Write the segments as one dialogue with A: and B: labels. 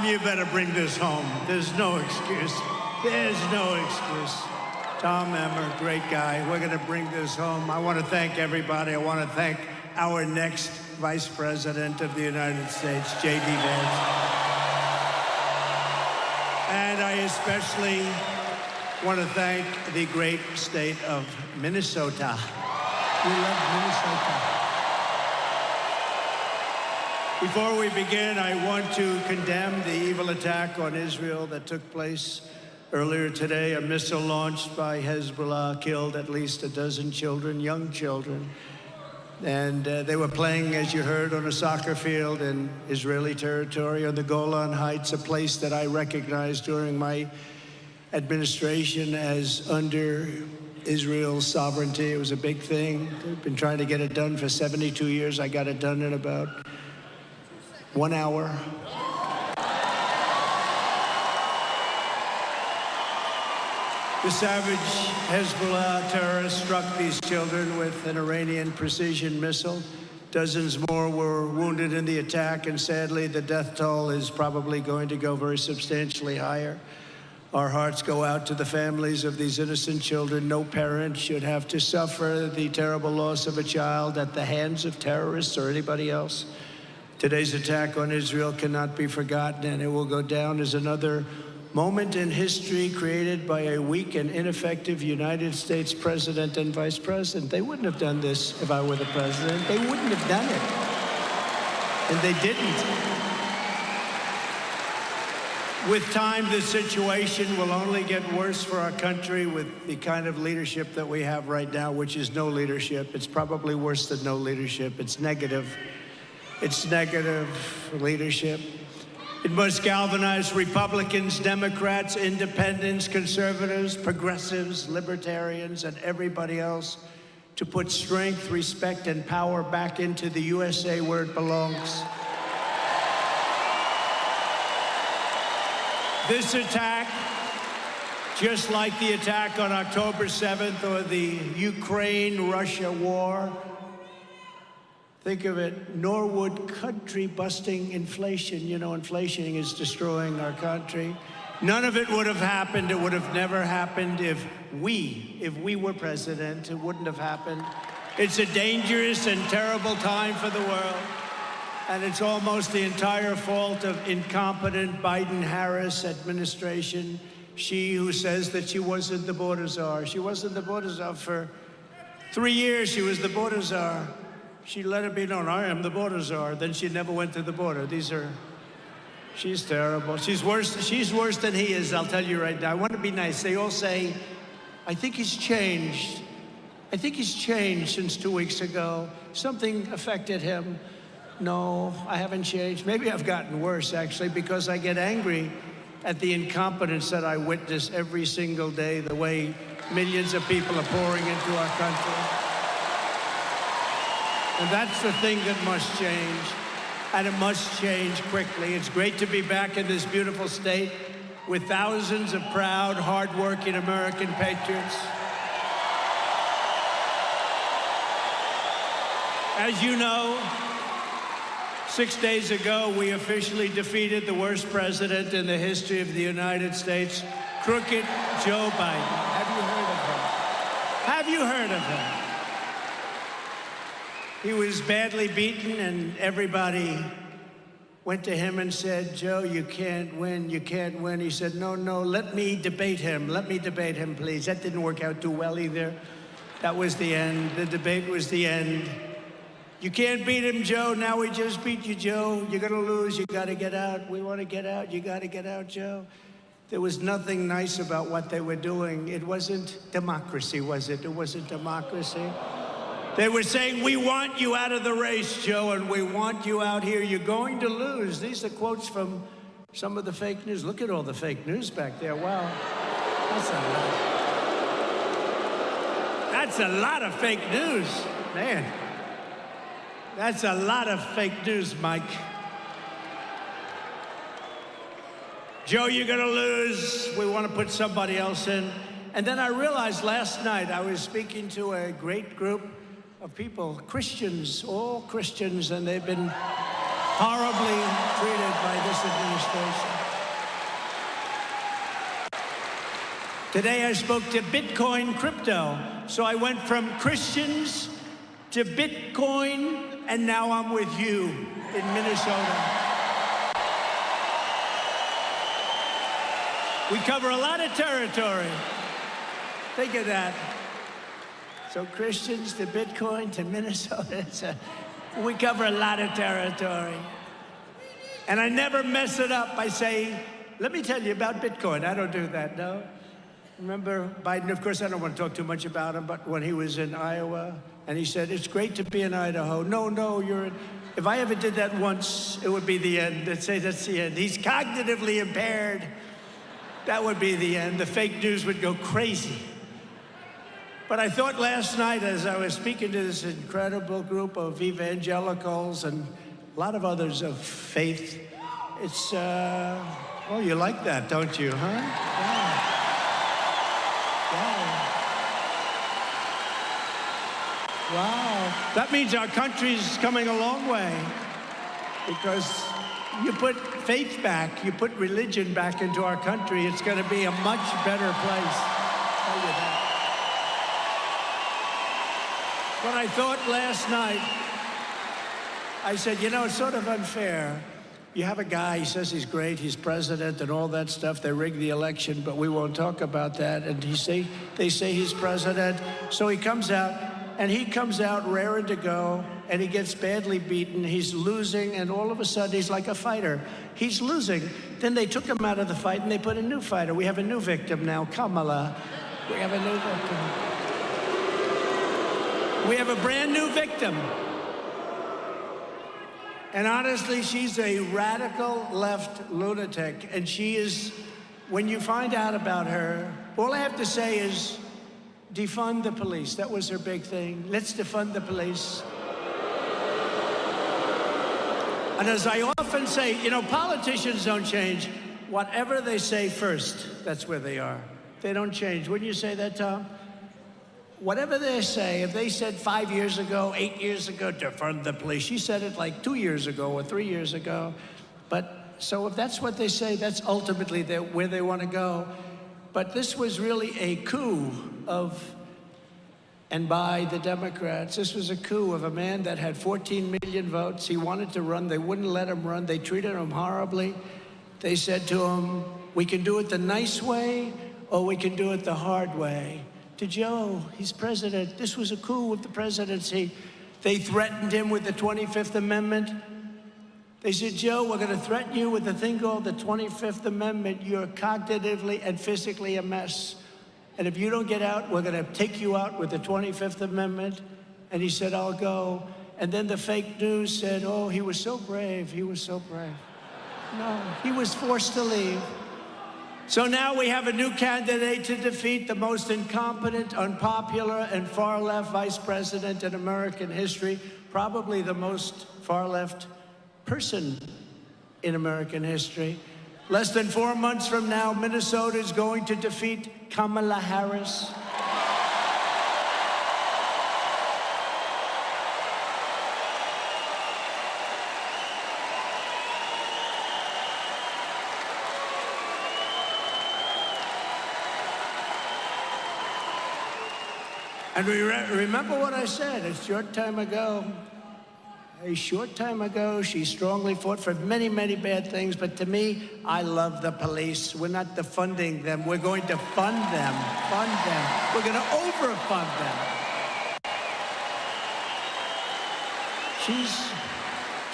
A: you better bring this home. There's no excuse. There's no excuse. Tom Emmer, great guy. We're going to bring this home. I want to thank everybody. I want to thank our next Vice President of the United States, J.D. Vance. And I especially want to thank the great state of Minnesota. We love Minnesota. Before we begin, I want to condemn the evil attack on Israel that took place earlier today. A missile launched by Hezbollah killed at least a dozen children, young children. And they were playing, as you heard, on a soccer field in Israeli territory on the Golan Heights, a place that I recognized during my administration as under Israel's sovereignty. It was a big thing. I've been trying to get it done for 72 years. I got it done in about 1 hour. The savage Hezbollah terrorists struck these children with an Iranian precision missile. Dozens more were wounded in the attack, and sadly, the death toll is probably going to go very substantially higher. Our hearts go out to the families of these innocent children. No parent should have to suffer the terrible loss of a child at the hands of terrorists or anybody else. Today's attack on Israel cannot be forgotten, and it will go down as another moment in history created by a weak and ineffective United States president and vice president. They wouldn't have done this if I were the president. They wouldn't have done it. And they didn't. With time, this situation will only get worse for our country with the kind of leadership that we have right now, which is no leadership. It's probably worse than no leadership. It's negative. It's negative leadership. It must galvanize Republicans, Democrats, independents, conservatives, progressives, libertarians, and everybody else to put strength, respect, and power back into the USA where it belongs. This attack, just like the attack on October 7th or the Ukraine-Russia war, think of it, nor would country-busting inflation. You know, inflation is destroying our country. None of it would have happened. It would have never happened if we were president. It wouldn't have happened. It's a dangerous and terrible time for the world. And it's almost the entire fault of incompetent Biden-Harris administration. She who says that she wasn't the border czar. She wasn't the border czar for 3 years. She was the border czar. She let it be known, I am the border czar. Then she never went to the border. She's terrible. She's worse than he is, I'll tell you right now. I want to be nice. They all say, I think he's changed. I think he's changed since 2 weeks ago. Something affected him. No, I haven't changed. Maybe I've gotten worse, actually, because I get angry at the incompetence that I witness every single day, the way millions of people are pouring into our country. And that's the thing that must change, and it must change quickly. It's great to be back in this beautiful state with thousands of proud, hardworking American patriots. As you know, 6 days ago, we officially defeated the worst president in the history of the United States, crooked Joe Biden. Have you heard of him? Have you heard of him? He was badly beaten, and everybody went to him and said, Joe, you can't win, you can't win. He said, no, let me debate him. Let me debate him, please. That didn't work out too well either. That was the end. The debate was the end. You can't beat him, Joe. Now we just beat you, Joe. You're going to lose. You got to get out. We want to get out. You got to get out, Joe. There was nothing nice about what they were doing. It wasn't democracy, was it? It wasn't democracy. They were saying, we want you out of the race, Joe, and we want you out here. You're going to lose. These are quotes from some of the fake news. Look at all the fake news back there. Wow. That's a lot of fake news. Man. That's a lot of fake news, Mike. Joe, you're going to lose. We want to put somebody else in. And then I realized last night I was speaking to a great group of people, Christians, all Christians, and they've been horribly treated by this administration. Today I spoke to Bitcoin crypto. So I went from Christians to Bitcoin, and now I'm with you in Minnesota. We cover a lot of territory. Think of that. So Christians to Bitcoin to Minnesota. We cover a lot of territory. And I never mess it up. I say, let me tell you about Bitcoin. I don't do that, no. Remember Biden, of course, I don't want to talk too much about him, but when he was in Iowa, and he said, it's great to be in Idaho. No, if I ever did that once, it would be the end. They'd say that's the end. He's cognitively impaired. That would be the end. The fake news would go crazy. But I thought last night, as I was speaking to this incredible group of evangelicals and a lot of others of faith, it's, well, you like that, don't you, huh? Yeah. Wow. That means our country's coming a long way, because you put faith back, you put religion back into our country, it's going to be a much better place. I'll tell you that. But I thought last night, I said, you know, it's sort of unfair. You have a guy, he says he's great, he's president and all that stuff. They rigged the election, but we won't talk about that. And they say he's president. So he comes out, and he comes out raring to go, and he gets badly beaten. He's losing, and all of a sudden, he's like a fighter. He's losing. Then they took him out of the fight, and they put a new fighter. We have a new victim now, Kamala. We have a new victim. We have a brand new victim. And honestly, she's a radical left lunatic. And she is, when you find out about her, all I have to say is, defund the police. That was her big thing. Let's defund the police. And as I often say, you know, politicians don't change. Whatever they say first, that's where they are. They don't change. Wouldn't you say that, Tom? Whatever they say, if they said 5 years ago, 8 years ago, defund the police, she said it like 2 years ago or 3 years ago. But so if that's what they say, that's ultimately where they want to go. But this was really a coup of, and by the Democrats. This was a coup of a man that had 14 million votes. He wanted to run. They wouldn't let him run. They treated him horribly. They said to him, we can do it the nice way, or we can do it the hard way. To Joe, he's president. This was a coup of the presidency. They threatened him with the 25th Amendment. They said, Joe, we're going to threaten you with a thing called the 25th Amendment. You're cognitively and physically a mess. And if you don't get out, we're going to take you out with the 25th Amendment. And he said, I'll go. And then the fake news said, oh, he was so brave. He was so brave. No, he was forced to leave. So now we have a new candidate to defeat the most incompetent, unpopular, and far-left vice president in American history, probably the most far-left person in American history. Less than 4 months from now, Minnesota is going to defeat Kamala Harris. And remember what I said a short time ago. A short time ago, she strongly fought for many, many bad things. But to me, I love the police. We're not defunding them. We're going to fund them. Fund them. We're going to overfund them. She's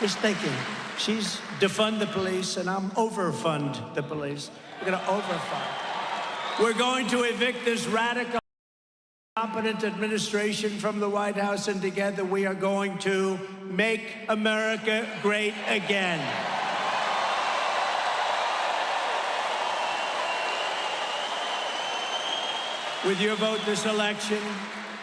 A: just thinking. She's defund the police, and I'm overfund the police. We're going to overfund. We're going to evict this radical, competent administration from the White House, and together we are going to make America great again. With your vote this election,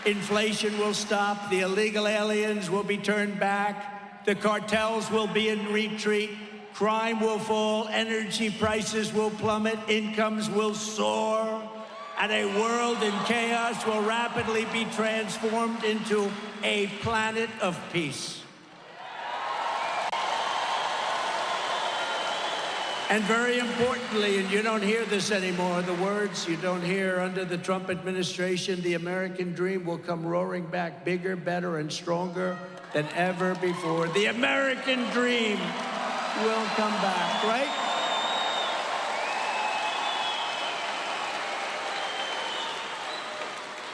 A: inflation will stop, the illegal aliens will be turned back, the cartels will be in retreat, crime will fall, energy prices will plummet, incomes will soar, and a world in chaos will rapidly be transformed into a planet of peace. And very importantly, and you don't hear this anymore, the words you don't hear under the Trump administration, the American dream will come roaring back bigger, better, and stronger than ever before. The American dream will come back, right?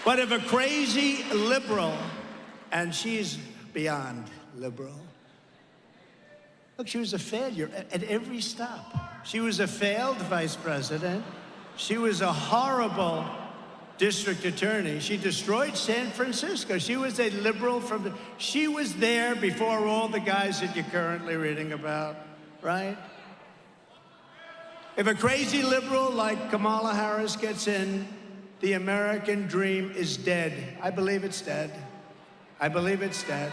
A: But if a crazy liberal, and she's beyond liberal, look, she was a failure at every stop. She was a failed vice president. She was a horrible district attorney. She destroyed San Francisco. She was a liberal she was there before all the guys that you're currently reading about, right? If a crazy liberal like Kamala Harris gets in, the American dream is dead. I believe it's dead. I believe it's dead.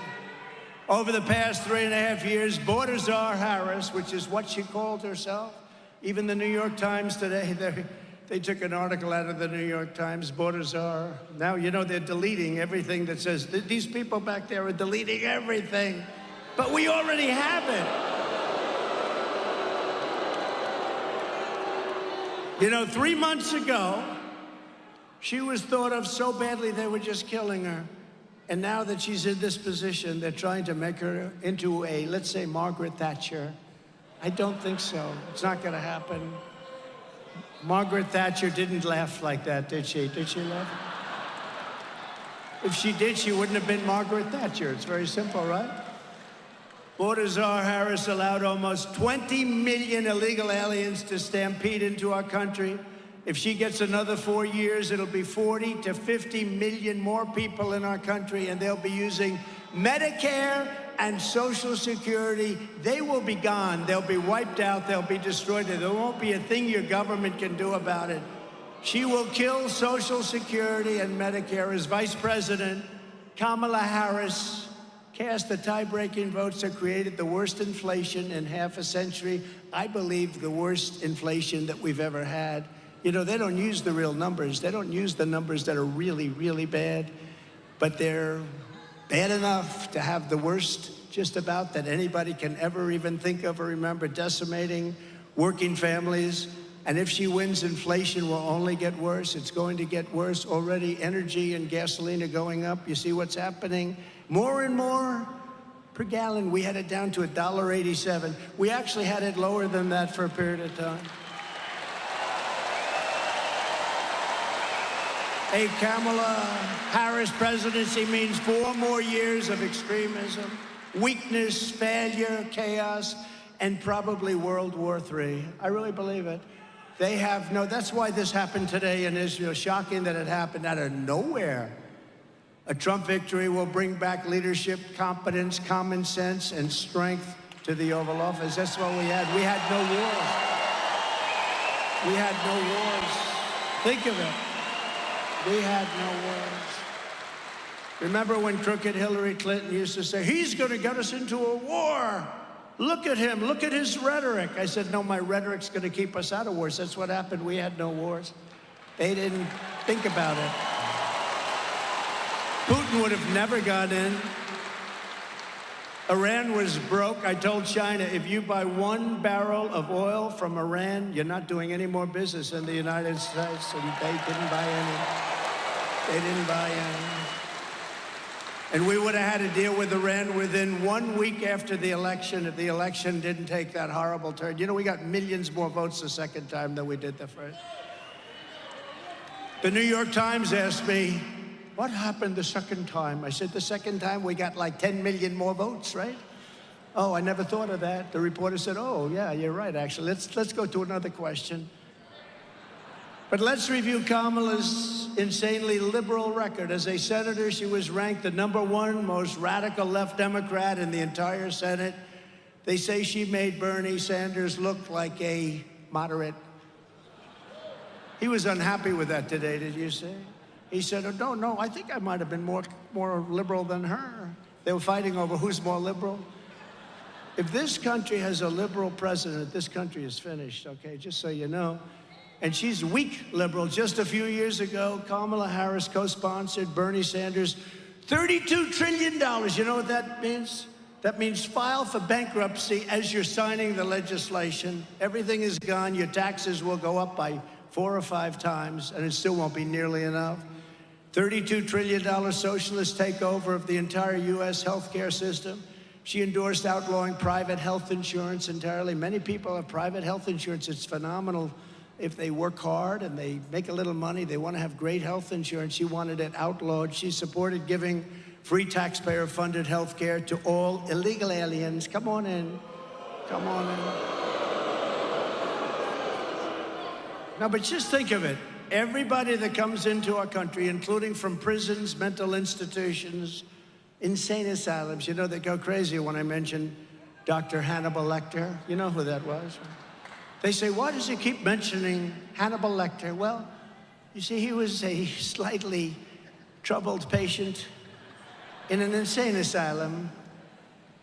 A: Over the past 3.5 years, Border Czar Harris, which is what she called herself, even the New York Times today, they took an article out of the New York Times, Border Czar. Now, you know, they're deleting everything that says, these people back there are deleting everything. But we already have it. You know, 3 months ago, she was thought of so badly they were just killing her. And now that she's in this position, they're trying to make her into a, let's say, Margaret Thatcher. I don't think so. It's not going to happen. Margaret Thatcher didn't laugh like that, did she? Did she laugh? If she did, she wouldn't have been Margaret Thatcher. It's very simple, right? Border Czar Harris allowed almost 20 million illegal aliens to stampede into our country. If she gets another 4 years, it'll be 40 to 50 million more people in our country, and they'll be using Medicare and Social Security. They will be gone. They'll be wiped out. They'll be destroyed. There won't be a thing your government can do about it. She will kill Social Security and Medicare. As vice president, Kamala Harris cast the tie-breaking votes that created the worst inflation in half a century. I believe the worst inflation that we've ever had. You know, they don't use the real numbers. They don't use the numbers that are really, really bad, but they're bad enough to have the worst just about that anybody can ever even think of or remember, decimating working families. And if she wins, inflation will only get worse. It's going to get worse. Already energy and gasoline are going up. You see what's happening? More and more per gallon. We had it down to $1.87. We actually had it lower than that for a period of time. A Kamala Harris presidency means 4 more years of extremism, weakness, failure, chaos, and probably World War III. I really believe it. They have no, that's why this happened today in Israel. Shocking that it happened out of nowhere. A Trump victory will bring back leadership, competence, common sense, and strength to the Oval Office. That's what we had. We had no wars. We had no wars. Think of it. We had no wars. Remember when crooked Hillary Clinton used to say, he's going to get us into a war. Look at him. Look at his rhetoric. I said, no, my rhetoric's going to keep us out of wars. That's what happened. We had no wars. They didn't think about it. Putin would have never got in. Iran was broke. I told China, if you buy 1 barrel of oil from Iran, you're not doing any more business in the United States. And they didn't buy any. They didn't buy any. And we would have had to deal with Iran within 1 week after the election if the election didn't take that horrible turn. You know, we got millions more votes the second time than we did the first. The New York Times asked me, what happened the second time? I said, the second time we got like 10 million more votes, right? Oh, I never thought of that. The reporter said, oh, yeah, you're right, actually. Let's go to another question. But let's review Kamala's insanely liberal record. As a senator, she was ranked the #1 most radical left Democrat in the entire Senate. They say she made Bernie Sanders look like a moderate. He was unhappy with that today, did you see? He said, oh, no, I think I might have been more liberal than her. They were fighting over who's more liberal. If this country has a liberal president, this country is finished, okay, just so you know. And she's weak liberal. Just a few years ago, Kamala Harris co-sponsored Bernie Sanders' $32 trillion. You know what that means? That means file for bankruptcy as you're signing the legislation. Everything is gone. Your taxes will go up by 4 or 5 times, and it still won't be nearly enough. $32 trillion socialist takeover of the entire U.S. healthcare system. She endorsed outlawing private health insurance entirely. Many people have private health insurance. It's phenomenal. If they work hard and they make a little money, they want to have great health insurance. She wanted it outlawed. She supported giving free taxpayer-funded health care to all illegal aliens. Come on in. Come on in. Now, but just think of it. Everybody that comes into our country, including from prisons, mental institutions, insane asylums, you know, they go crazy when I mention Dr. Hannibal Lecter. You know who that was? They say, why does he keep mentioning Hannibal Lecter? Well, you see, he was a slightly troubled patient in an insane asylum,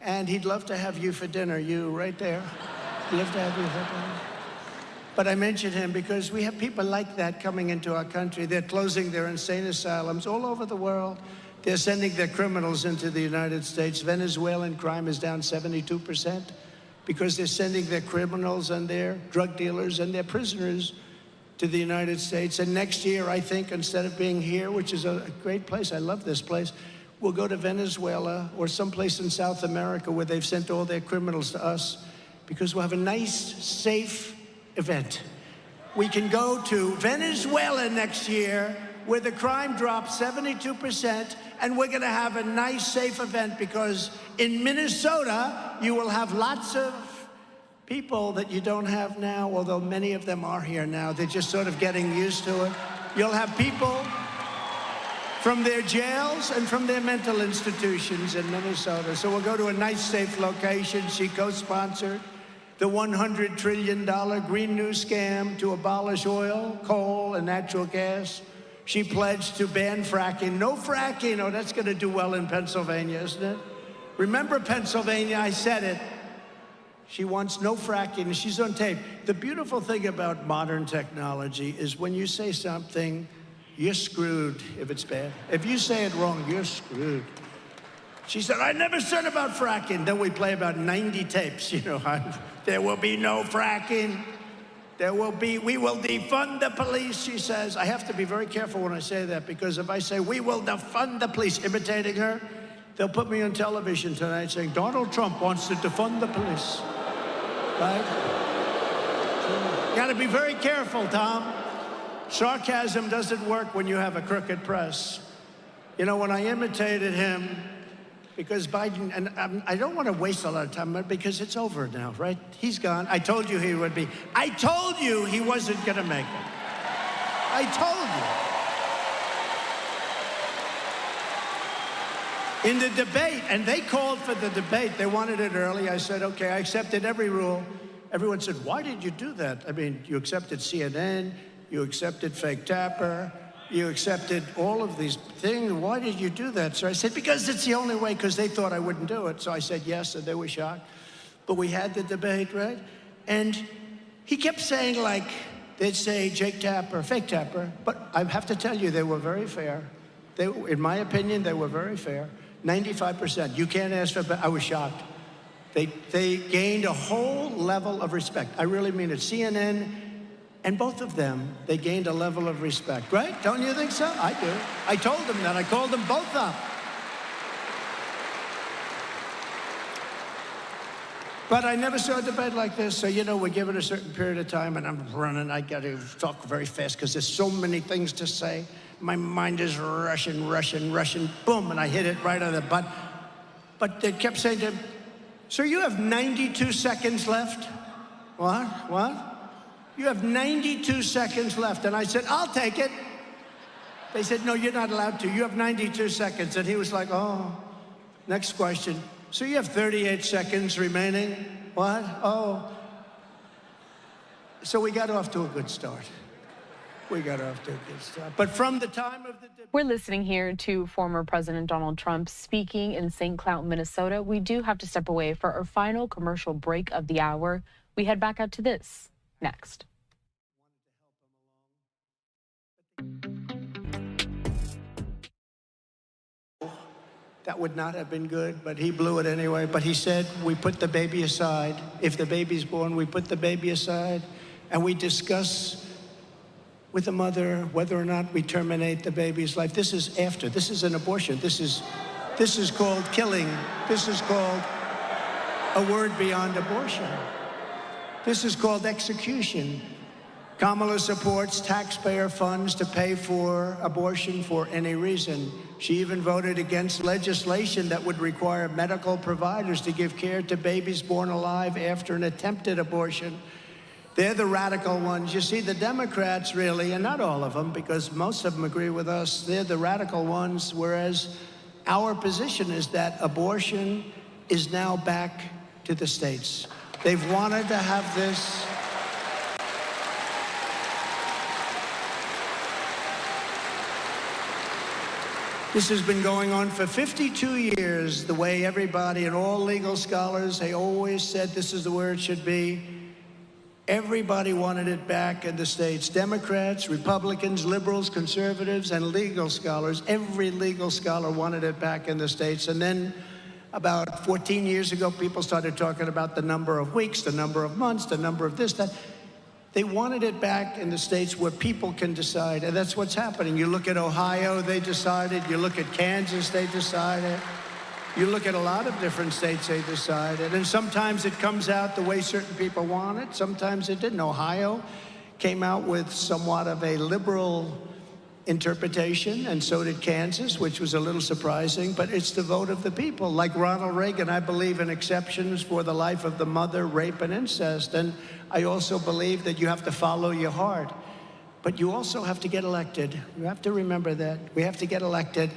A: and he'd love to have you for dinner, you right there. He'd love to have you for dinner. But I mentioned him because we have people like that coming into our country. They're closing their insane asylums all over the world. They're sending their criminals into the United States. Venezuelan crime is down 72% because they're sending their criminals and their drug dealers and their prisoners to the United States. And next year, I think, instead of being here, which is a great place, I love this place, we'll go to Venezuela or someplace in South America where they've sent all their criminals to us, because we'll have a nice, safe event. We can go to Venezuela next year where the crime drops 72%, and we're going to have a nice, safe event, because in Minnesota, you will have lots of people that you don't have now, although many of them are here now. They're just sort of getting used to it. You'll have people from their jails and from their mental institutions in Minnesota. So we'll go to a nice, safe location. She co-sponsored the $100 trillion Green New Scam to abolish oil, coal, and natural gas. She pledged to ban fracking. No fracking. Oh, that's going to do well in Pennsylvania, isn't it? Remember Pennsylvania, I said it. She wants no fracking. She's on tape. The beautiful thing about modern technology is when you say something, you're screwed if it's bad. If you say it wrong, you're screwed. She said, I never said about fracking. Then we play about 90 tapes, you know. There will be no fracking. We will defund the police, she says. I have to be very careful when I say that, because if I say, we will defund the police, imitating her, they'll put me on television tonight saying, Donald Trump wants to defund the police, right? You gotta be very careful, Tom. Sarcasm doesn't work when you have a crooked press. You know, when I imitated him, because Biden, and I don't want to waste a lot of time, because it's over now, right? He's gone. I told you he would be. I told you he wasn't going to make it. I told you. In the debate, and they called for the debate. They wanted it early. I said, okay, I accepted every rule. Everyone said, why did you do that? I mean, you accepted CNN, you accepted fake Tapper, you accepted all of these things. Why did you do that? So I said, because it's the only way, because they thought I wouldn't do it. So I said yes, and they were shocked. But we had the debate, right? And he kept saying, like, they'd say Jake Tapper, fake Tapper. But I have to tell you, they were very fair. In my opinion, they were very fair. 95%. You can't ask for, I was shocked. They gained a whole level of respect. I really mean it. CNN, and both of them, they gained a level of respect, right? Don't you think so? I do. I told them that. I called them both up. But I never saw a debate like this, so, you know, we give it a certain period of time, and I'm running. I got to talk very fast because there's so many things to say. My mind is rushing, boom, and I hit it right on the butt. But they kept saying to him, sir, you have 92 seconds left. What? You have 92 seconds left. And I said, I'll take it. They said, no, you're not allowed to. You have 92 seconds. And he was like, oh, next question. So you have 38 seconds remaining. What? Oh. So we got off to a good start. But from the time of the debate.
B: We're listening here to former President Donald Trump speaking in St. Cloud, Minnesota. We do have to step away for our final commercial break of the hour. We head back out to this next.
A: That would not have been good, but he blew it anyway. But he said, we put the baby aside. If the baby's born, we put the baby aside, and we discuss with the mother whether or not we terminate the baby's life. This is after. This is an abortion. This is called killing. This is called a word beyond abortion. This is called execution. Kamala supports taxpayer funds to pay for abortion for any reason. She even voted against legislation that would require medical providers to give care to babies born alive after an attempted abortion. They're the radical ones. You see, the Democrats really, and not all of them, because most of them agree with us, they're the radical ones, whereas our position is that abortion is now back to the states. They've wanted to have this. This has been going on for 52 years, the way everybody and all legal scholars, they always said this is the way it should be. Everybody wanted it back in the states. Democrats, Republicans, liberals, conservatives, and legal scholars. Every legal scholar wanted it back in the states. And then about 14 years ago, people started talking about the number of weeks, the number of months, the number of this, that. They wanted it back in the states where people can decide, and that's what's happening. You look at Ohio, they decided. You look at Kansas, they decided. You look at a lot of different states, they decided. And sometimes it comes out the way certain people want it. Sometimes it didn't. Ohio came out with somewhat of a liberal interpretation, and so did Kansas, which was a little surprising, but it's the vote of the people. Like Ronald Reagan, I believe in exceptions for the life of the mother, rape, and incest. And I also believe that you have to follow your heart. But you also have to get elected. You have to remember that. We have to get elected.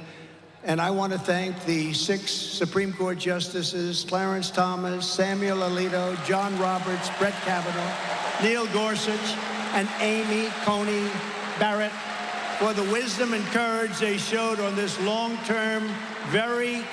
A: And I want to thank the 6 Supreme Court justices, Clarence Thomas, Samuel Alito, John Roberts, Brett Kavanaugh, Neil Gorsuch, and Amy Coney Barrett for the wisdom and courage they showed on this long-term, very